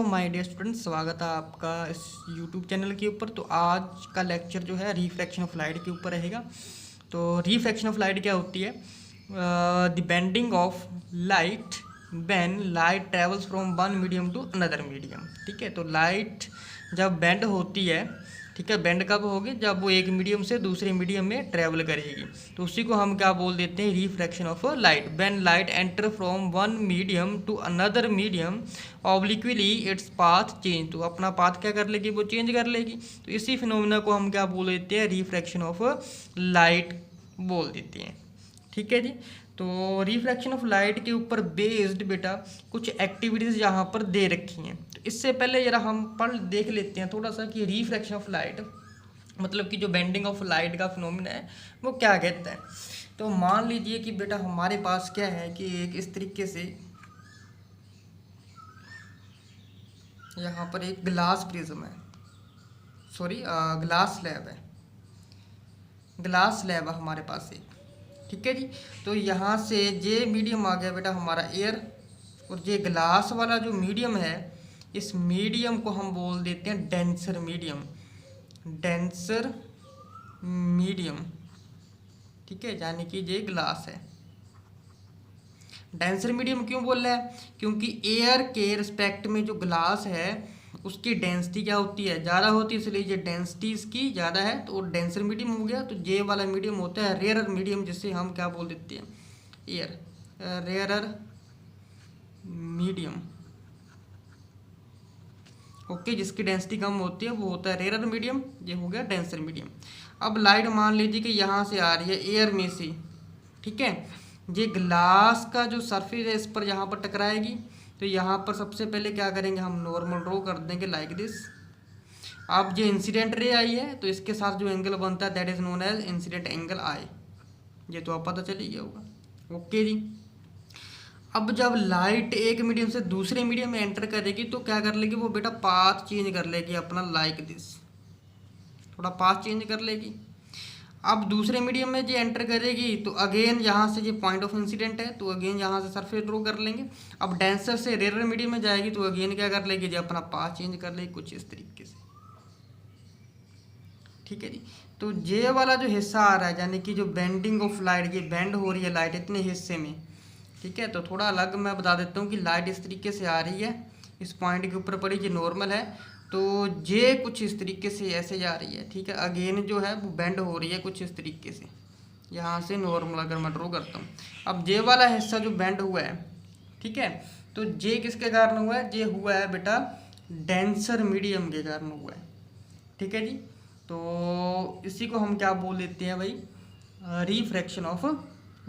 My dear student, स्वागत है आपका इस यूट्यूब चैनल के ऊपर। तो आज का लेक्चर जो है रिफ्रैक्शन ऑफ लाइट के ऊपर रहेगा। तो रिफ्रैक्शन ऑफ लाइट क्या होती है? The bending of light when light travels from one medium to another medium. ठीक है, तो लाइट जब बेंड होती है, ठीक है, बेंड कब होगी? जब वो एक मीडियम से दूसरे मीडियम में ट्रैवल करेगी। तो उसी को हम क्या बोल देते हैं? Refraction of light. When light enter from one medium to another medium obliquely its path change. तो अपना पाथ क्या कर लेगी? वो चेंज कर लेगी। तो इसी फिनोमिना को हम क्या बोल देते हैं? रिफ्रैक्शन ऑफ लाइट बोल देते हैं। ठीक है जी। तो रिफ्रैक्शन ऑफ लाइट के ऊपर बेस्ड बेटा कुछ एक्टिविटीज़ यहाँ पर दे रखी हैं। तो इससे पहले जरा हम पढ़ देख लेते हैं थोड़ा सा कि रिफ्रैक्शन ऑफ लाइट मतलब कि जो बेंडिंग ऑफ लाइट का फिनोमिना है वो क्या कहता है। तो मान लीजिए कि बेटा हमारे पास क्या है कि एक इस तरीके से यहाँ पर एक ग्लास प्रिज्म है, सॉरी ग्लास स्लैब है, ग्लास स्लैब है हमारे पास एक। ठीक है जी। तो यहाँ से जे मीडियम आ गया बेटा हमारा एयर, और ये ग्लास वाला जो मीडियम है इस मीडियम को हम बोल देते हैं डेंसर मीडियम, डेंसर मीडियम। ठीक है, यानी कि ये ग्लास है। डेंसर मीडियम क्यों बोल रहा है? क्योंकि एयर के रिस्पेक्ट में जो ग्लास है उसकी डेंसिटी क्या होती है? ज़्यादा होती है, इसलिए ये डेंसिटी इसकी ज़्यादा है तो डेंसर मीडियम हो गया। तो जे वाला मीडियम होता है रेयरर मीडियम, जिसे हम क्या बोल देते हैं? Air rarer medium. ओके, जिसकी डेंसिटी कम होती है वो होता है रेयरर मीडियम। ये हो गया डेंसर मीडियम। अब लाइट मान लीजिए कि यहाँ से आ रही है एयर में से। ठीक है, ये ग्लास का जो सरफेस है इस पर यहाँ पर टकराएगी। तो यहाँ पर सबसे पहले क्या करेंगे? हम नॉर्मल ड्रॉ कर देंगे लाइक दिस। अब ये इंसिडेंट रे आई है तो इसके साथ जो एंगल बनता है that is known as incident angle I. ये तो आप पता चल ही गया होगा। ओके जी। अब जब लाइट एक मीडियम से दूसरे मीडियम में एंटर करेगी तो क्या कर लेगी वो बेटा? पाथ चेंज कर लेगी अपना लाइक दिस, थोड़ा पाथ चेंज कर लेगी। अब दूसरे मीडियम में जो एंटर करेगी तो अगेन यहाँ से जो पॉइंट ऑफ इंसिडेंट है तो अगेन यहाँ से सरफेस ड्रॉ कर लेंगे। अब डेंसर से रेयर मीडियम में जाएगी तो अगेन क्या कर लेगी? जो अपना पाथ चेंज कर लेगी कुछ इस तरीके से। ठीक है जी। तो जे वाला जो हिस्सा आ रहा है यानी कि जो बेंडिंग ऑफ लाइट, ये बेंड हो रही है लाइट इतने हिस्से में। ठीक है, तो थोड़ा अलग मैं बता देता हूँ कि लाइट इस तरीके से आ रही है, इस पॉइंट के ऊपर पड़ी, ये नॉर्मल है। तो जे कुछ इस तरीके से ऐसे जा रही है। ठीक है, अगेन जो है वो बेंड हो रही है कुछ इस तरीके से। यहाँ से नॉर्मल अगर मैं ड्रॉ करता हूँ, अब जे वाला हिस्सा जो बेंड हुआ है, ठीक है, तो जे किसके कारण हुआ है? जे हुआ है बेटा डेंसर मीडियम के कारण हुआ है। ठीक है जी। तो इसी को हम क्या बोल देते हैं भाई? Refraction of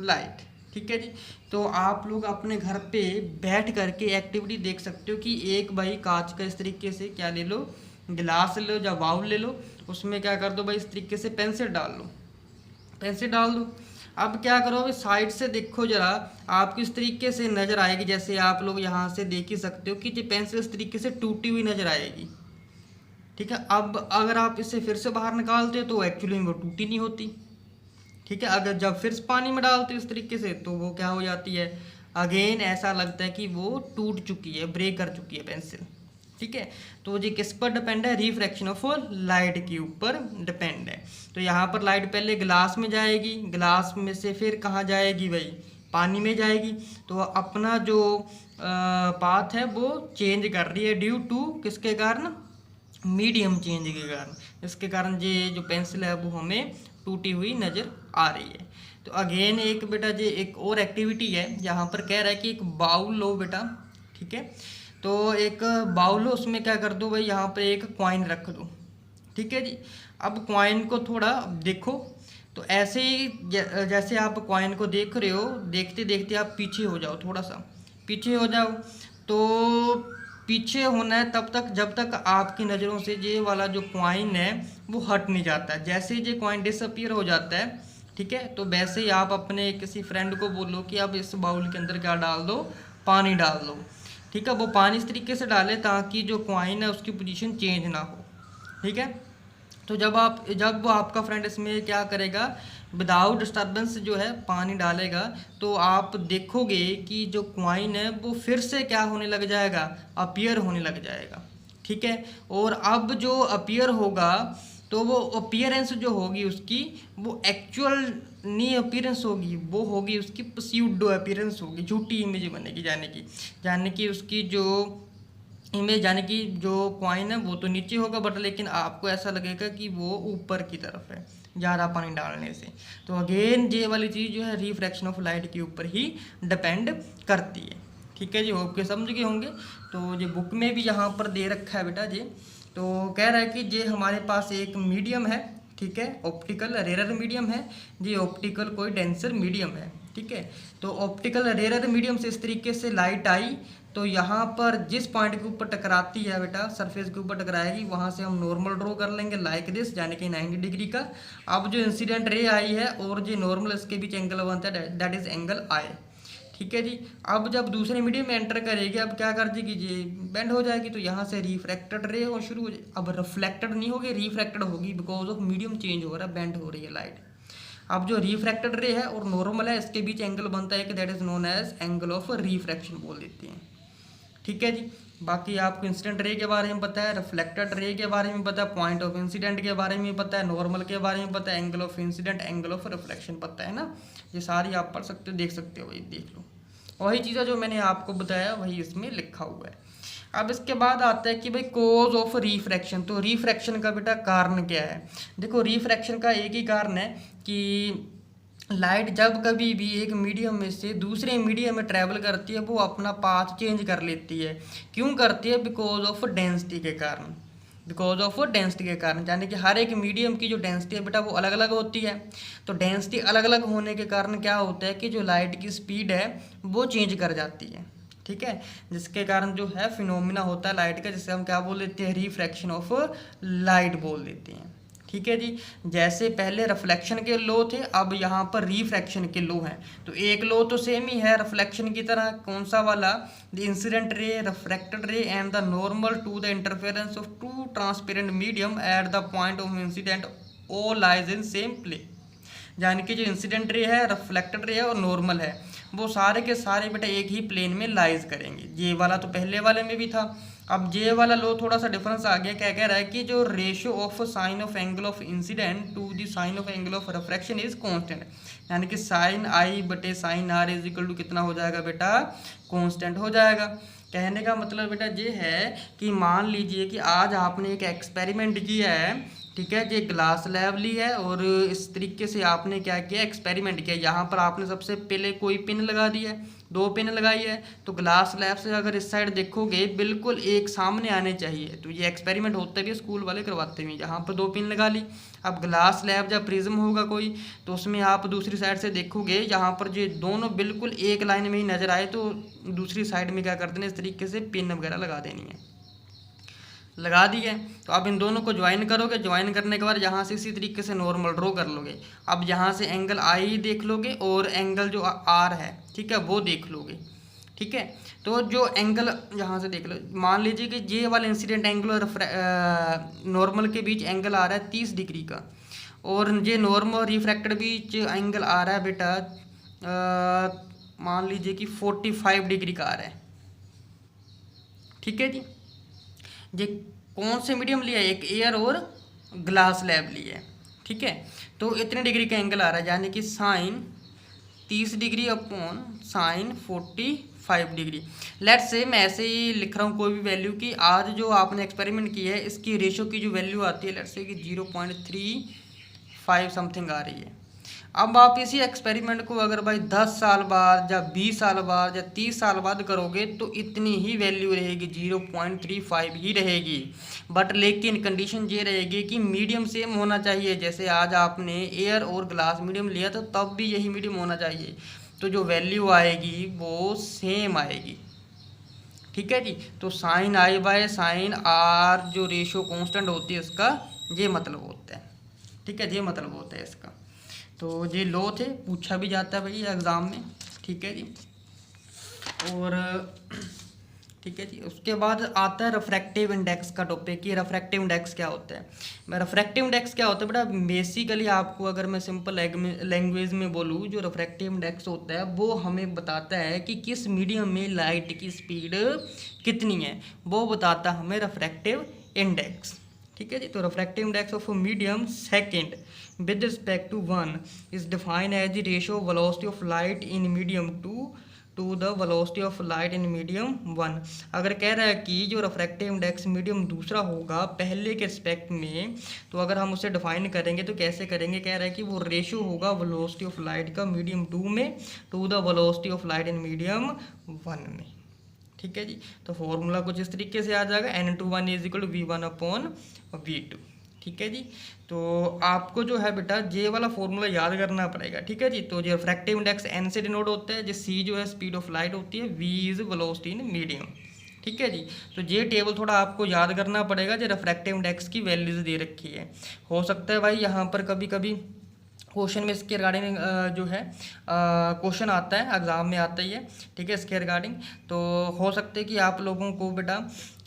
light. ठीक है जी। तो आप लोग अपने घर पे बैठ करके एक्टिविटी देख सकते हो कि एक भाई कांच का इस तरीके से क्या ले लो, गिलास ले लो या बाउल ले लो, उसमें क्या कर दो भाई? इस तरीके से पेंसिल डाल लो, पेंसिल डाल दो। अब क्या करो भाई? साइड से देखो जरा, आपको इस तरीके से नज़र आएगी, जैसे आप लोग यहाँ से देख ही सकते हो कि ये पेंसिल इस तरीके से टूटी हुई नज़र आएगी। ठीक है, अब अगर आप इसे फिर से बाहर निकालते हो तो एक्चुअली वो टूटी नहीं होती। ठीक है, अगर जब फिर से पानी में डालते हो इस तरीके से तो वो क्या हो जाती है? अगेन ऐसा लगता है कि वो टूट चुकी है, ब्रेक कर चुकी है पेंसिल। ठीक है, तो ये किस पर डिपेंड है? रिफ्रैक्शन ऑफ लाइट के ऊपर डिपेंड है। तो यहाँ पर लाइट पहले ग्लास में जाएगी, ग्लास में से फिर कहाँ जाएगी भाई? पानी में जाएगी। तो अपना जो पाथ है वो चेंज कर रही है ड्यू टू किसके कारण? मीडियम चेंज के कारण। इसके कारण ये जो पेंसिल है वो हमें टूटी हुई नज़र आ रही है। तो अगेन एक बेटा ये एक और एक्टिविटी है, यहाँ पर कह रहा है कि एक बाउल लो बेटा। ठीक है, तो एक बाउल लो, उसमें क्या कर दो भाई? यहाँ पे एक कॉइन रख दो। ठीक है जी। अब कॉइन को थोड़ा देखो, तो ऐसे ही जैसे आप कॉइन को देख रहे हो, देखते देखते आप पीछे हो जाओ, थोड़ा सा पीछे हो जाओ। तो पीछे होना है तब तक जब तक आपकी नज़रों से ये वाला जो कॉइन है वो हट नहीं जाता है। जैसे ही ये कॉइन डिसअपीयर हो जाता है, ठीक है, तो वैसे ही आप अपने किसी फ्रेंड को बोलो कि अब इस बाउल के अंदर क्या डाल दो? पानी डाल दो। ठीक है, वो पानी इस तरीके से डाले ताकि जो कॉइन है उसकी पोजीशन चेंज ना हो। ठीक है, तो जब वो आपका फ्रेंड इसमें क्या करेगा, विदाउट डिस्टर्बेंस जो है पानी डालेगा, तो आप देखोगे कि जो कॉइन है वो फिर से क्या होने लग जाएगा, अपीयर होने लग जाएगा। ठीक है, और अब जो अपीयर होगा तो वो अपीयरेंस जो होगी उसकी, वो एक्चुअल नहीं अपीयरेंस होगी, वो होगी उसकी प्स्यूडो अपीयरेंस होगी, झूठी इमेज बनेगी, जाने की उसकी जो इमेज, यानी कि जो कॉइन है वो तो नीचे होगा, बट लेकिन आपको ऐसा लगेगा कि वो ऊपर की तरफ है ज़्यादा पानी डालने से। तो अगेन ये वाली चीज़ जो है रिफ्रैक्शन ऑफ लाइट के ऊपर ही डिपेंड करती है। ठीक है जी, होप के समझ गए होंगे। तो ये बुक में भी यहाँ पर दे रखा है बेटा जी। तो कह रहा है कि ये हमारे पास एक मीडियम है, ठीक है, ऑप्टिकल रेयर मीडियम है, ये ऑप्टिकल कोई डेंसर मीडियम है। ठीक है, तो ऑप्टिकल रेयर मीडियम से इस तरीके से लाइट आई, तो यहाँ पर जिस पॉइंट के ऊपर टकराती है बेटा, सरफेस के ऊपर टकराएगी, वहाँ से हम नॉर्मल ड्रॉ कर लेंगे लाइक दिस, यानी कि 90 डिग्री का। अब जो इंसिडेंट रे आई है और जो नॉर्मल इसके बीच एंगल बनता है, दैट इज एंगल आई। ठीक है जी, अब जब दूसरे मीडियम में एंटर करेगी, अब क्या कर देगी जी, बेंड हो जाएगी, तो यहाँ से रिफ्रैक्टेड रे हो शुरू हो जाए। अब रिफ्लेक्टेड नहीं होगी, रिफ्रैक्टेड होगी, बिकॉज ऑफ मीडियम चेंज हो रहा है, बेंड हो रही है लाइट। अब जो रिफ्रैक्टेड रे है और नॉर्मल है, इसके बीच एंगल बनता है कि that is known as angle of refraction बोल देते हैं। ठीक है जी, बाकी आपको इंसिडेंट रे के बारे में पता है, रिफ्लेक्टेड रे के बारे में पता है, पॉइंट ऑफ इंसिडेंट के बारे में पता है, नॉर्मल के बारे में पता है, angle of incident, angle of reflection पता है ना। ये सारी आप पढ़ सकते हो, देख सकते हो, वही देख लो। वही चीज़ें जो मैंने आपको बताया वही इसमें लिखा हुआ है। अब इसके बाद आता है कि भाई कोज ऑफ रिफ्रैक्शन। तो रिफ्रैक्शन का बेटा कारण क्या है? देखो, रिफ्रैक्शन का एक ही कारण है कि लाइट जब कभी भी एक मीडियम में से दूसरे मीडियम में ट्रैवल करती है, वो अपना पाथ चेंज कर लेती है। क्यों करती है? बिकॉज ऑफ डेंसिटी के कारण, बिकॉज ऑफ डेंसिटी के कारण, यानी कि हर एक मीडियम की जो डेंसिटी है बेटा वो अलग अलग होती है। तो डेंसिटी अलग अलग होने के कारण क्या होता है कि जो लाइट की स्पीड है वो चेंज कर जाती है। ठीक है, जिसके कारण जो है फिनोमिना होता है लाइट का, जिसे हम क्या बोल देते हैं, रिफ्रैक्शन ऑफ लाइट बोल देते हैं। ठीक है जी, जैसे पहले रिफ्लेक्शन के लो थे, अब यहाँ पर रिफ्रैक्शन के लो हैं। तो एक लो तो सेम ही है रिफ्लेक्शन की तरह, कौन सा वाला, the incident ray, refracted ray and the normal to the interference of two transparent medium at the point of incident all lies in same plane. यानी कि जो इंसिडेंट रे है, रिफ्लेक्टेड रे है और नॉर्मल है, वो सारे के सारे बेटा एक ही प्लेन में लाइज करेंगे। ये वाला तो पहले वाले में भी था। अब जे वाला लो थोड़ा सा डिफरेंस आ गया, क्या कह रहा है कि जो ratio of sine of angle of incident to the sine of angle of refraction is constant, यानी कि साइन आई बटे sine R is equal to कितना हो जाएगा बेटा, कांस्टेंट हो जाएगा। कहने का मतलब बेटा ये है कि मान लीजिए कि आज आपने एक एक्सपेरिमेंट किया है, ठीक है, ये ग्लास लैब ली है और इस तरीके से आपने क्या किया, एक्सपेरिमेंट किया। यहाँ पर आपने सबसे पहले कोई पिन लगा दी है, 2 पिन लगाई है, तो ग्लास लैब से अगर इस साइड देखोगे बिल्कुल एक सामने आने चाहिए। तो ये एक्सपेरिमेंट होता भी, स्कूल वाले करवाते भी। यहाँ पर 2 पिन लगा ली। अब ग्लास लैब जब प्रिज्म होगा कोई, तो उसमें आप दूसरी साइड से देखोगे, यहाँ पर जो दोनों बिल्कुल एक लाइन में ही नजर आए, तो दूसरी साइड में क्या कर देना, इस तरीके से पिन वगैरह लगा देनी है। लगा दिए, तो अब इन दोनों को ज्वाइन करोगे, ज्वाइन करने के बाद यहाँ से इसी तरीके से नॉर्मल ड्रॉ कर लोगे। अब यहाँ से एंगल आई देख लोगे और एंगल जो आर है, ठीक है, वो देख लोगे। ठीक है, तो जो एंगल यहाँ से देख लो, मान लीजिए कि ये वाला इंसिडेंट एंगल और नॉर्मल के बीच एंगल आ रहा है 30 डिग्री का, और ये नॉर्मल रिफ्रैक्टेड बीच एंगल आ रहा है बेटा मान लीजिए कि 45 डिग्री का आ रहा है। ठीक है जी, ये कौन से मीडियम लिया है, एक एयर और ग्लास लैब लिया है। ठीक है, तो इतने डिग्री का एंगल आ रहा है, यानी कि sine 30 degree upon sine 45 degree. Let's say मैं ऐसे ही लिख रहा हूँ कोई भी वैल्यू की, आज जो आपने एक्सपेरिमेंट किया है इसकी रेशो की जो वैल्यू आती है, लेट्स से कि 0.35 समथिंग आ रही है। अब आप इसी एक्सपेरिमेंट को अगर भाई 10 साल बाद या 20 साल बाद या 30 साल बाद करोगे, तो इतनी ही वैल्यू रहेगी, 0.35 ही रहेगी। बट लेकिन कंडीशन ये रहेगी कि मीडियम सेम होना चाहिए। जैसे आज आपने एयर और ग्लास मीडियम लिया, तो तब भी यही मीडियम होना चाहिए, तो जो वैल्यू आएगी वो सेम आएगी। ठीक है जी, तो sine I by sine R जो रेशो कांस्टेंट होती है, इसका ये मतलब होता है। ठीक है, ये मतलब होता है इसका। तो ये लो थे, पूछा भी जाता है भाई एग्ज़ाम में। ठीक है जी, और ठीक है जी। उसके बाद आता है रिफ्रैक्टिव इंडेक्स का टॉपिक कि रिफ्रैक्टिव इंडेक्स क्या होता है। रिफ्रैक्टिव इंडेक्स क्या होता है बेटा, बेसिकली आपको अगर मैं सिंपल लैंग्वेज में बोलूँ, जो रिफ्रैक्टिव इंडेक्स होता है वो हमें बताता है कि किस मीडियम में लाइट की स्पीड कितनी है, वो बताता है हमें रिफ्रैक्टिव इंडेक्स। ठीक है जी। तो refractive index of medium second with respect to one is defined as the ratio velocity of light in medium to the velocity of light in medium one. अगर कह रहा है कि जो रिफ्रैक्टिव इंडेक्स मीडियम दूसरा होगा पहले के रिस्पेक्ट में, तो अगर हम उसे डिफाइन करेंगे तो कैसे करेंगे, कह रहा है कि वो रेशियो होगा वेलोसिटी ऑफ लाइट का मीडियम टू में to the velocity of light in medium one में। ठीक है जी। तो फॉर्मूला कुछ इस तरीके से आ जाएगा, N21 is equal to V1/V2। ठीक है जी। तो आपको जो है बेटा जे वाला फॉर्मूला याद करना पड़ेगा। ठीक है जी। तो जो रिफ्रैक्टिव इंडेक्स N से डिनोट होता है, जो C जो है स्पीड ऑफ लाइट होती है, V is velocity in medium. ठीक है जी। तो ये टेबल थोड़ा आपको याद करना पड़ेगा, जो रिफ्रैक्टिव इंडेक्स की वैल्यूज दे रखी है। हो सकता है भाई यहाँ पर कभी कभी क्वेश्चन में इसके रिगार्डिंग जो है क्वेश्चन आता है, एग्जाम में आता ही है। ठीक है, इसके रिगार्डिंग तो हो सकता है कि आप लोगों को बेटा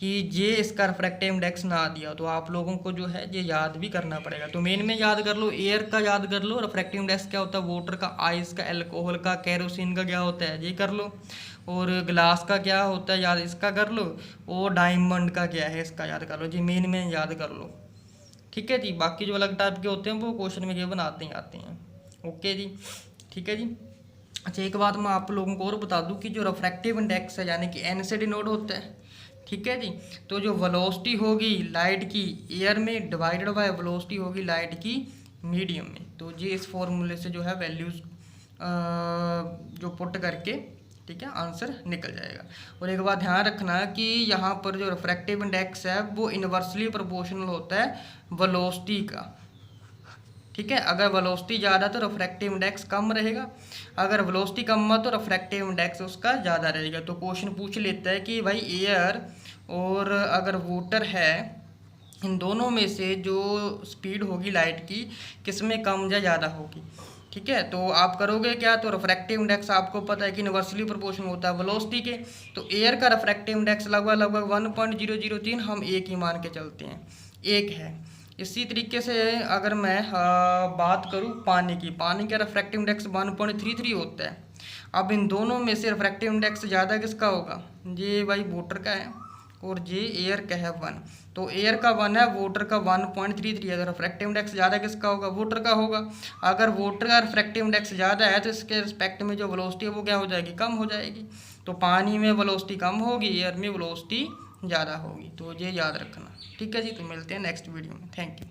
कि ये इसका रिफ्रैक्टिव इंडेक्स ना दिया, तो आप लोगों को जो है ये याद भी करना पड़ेगा। तो मेन में याद कर लो, एयर का याद कर लो, रिफ्रैक्टिव इंडेक्स क्या होता है, वाटर का, आइस का, एल्कोहल का, केरोसिन का क्या होता है ये कर लो, और ग्लास का क्या होता है याद इसका कर लो, और डायमंड का क्या है इसका याद कर लो जी, मेन में याद कर लो। ठीक है जी। बाकी जो अलग टाइप के होते हैं वो क्वेश्चन में केवल आते ही आते हैं। ओके जी। ठीक है जी। अच्छा, एक बात मैं आप लोगों को और बता दूं कि जो रिफ्रैक्टिव इंडेक्स है यानी कि एन से डिनोट होता है। ठीक है जी। तो जो वेलोसिटी होगी लाइट की एयर में डिवाइडेड बाय वेलोसिटी होगी लाइट की मीडियम में, तो ये इस फॉर्मूले से जो है वैल्यूज जो पुट करके ठीक है आंसर निकल जाएगा। और एक बात ध्यान रखना कि यहाँ पर जो रिफ्रैक्टिव इंडेक्स है वो इन्वर्सली प्रोपोर्शनल होता है वेलोसिटी का। ठीक है, अगर वेलोसिटी ज़्यादा तो रिफ्रैक्टिव इंडेक्स कम रहेगा, अगर वेलोसिटी कम हो तो रिफ्रैक्टिव इंडेक्स उसका ज़्यादा रहेगा। तो क्वेश्चन पूछ लेता है कि भाई एयर और अगर वाटर है, इन दोनों में से जो स्पीड होगी लाइट की किस में कम या ज़्यादा होगी। ठीक है, तो आप करोगे क्या, तो रिफ्रैक्टिव इंडेक्स आपको पता है कि इन्वर्सली प्रोपोर्शनल होता है वेलोसिटी के, तो एयर का रिफ्रैक्टिव इंडेक्स लगभग 1.003 हम एक ही मान के चलते हैं, एक है। इसी तरीके से अगर मैं बात करूँ पानी की, पानी का रिफ्रैक्टिव इंडेक्स 1.33 होता है। अब इन दोनों में से रिफ्रैक्टिव इंडेक्स ज़्यादा किसका होगा, ये भाई वाटर का है और ये एयर का है 1, तो एयर का 1 है, वाटर का 1.33 है, तो रिफ्रैक्टिव इंडेक्स ज़्यादा किसका होगा, वाटर का होगा। अगर वाटर का रिफ्रैक्टिव इंडेक्स ज़्यादा है तो इसके रिस्पेक्ट में जो वेलोसिटी है वो क्या हो जाएगी, कम हो जाएगी। तो पानी में वेलोसिटी कम होगी, एयर में वेलोसिटी ज़्यादा होगी, तो ये याद रखना। ठीक है जी। तो मिलते हैं नेक्स्ट वीडियो में। Thank you.